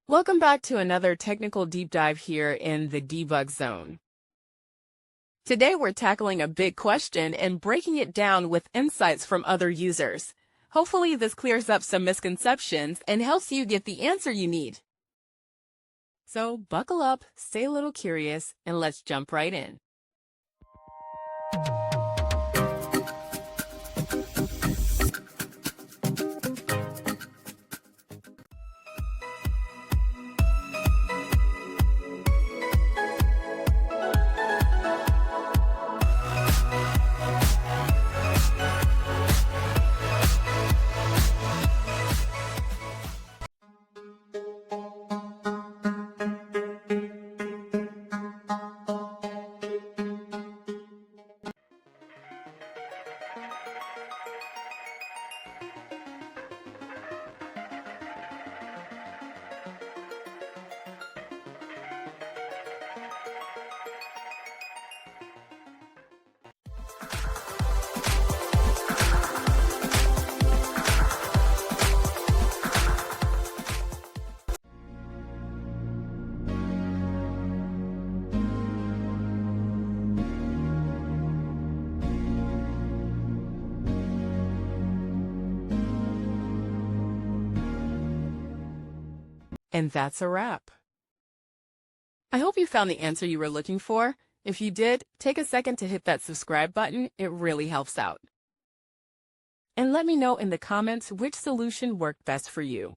Welcome back to another technical deep dive here in the debug zone. Today we're tackling a big question and breaking it down with insights from other users. Hopefully this clears up some misconceptions and helps you get the answer you need. So buckle up, stay a little curious, and let's jump right in. And that's a wrap. I hope you found the answer you were looking for. If you did, take a second to hit that subscribe button. It really helps out. And let me know in the comments which solution worked best for you.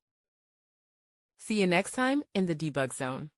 See you next time in the debug zone.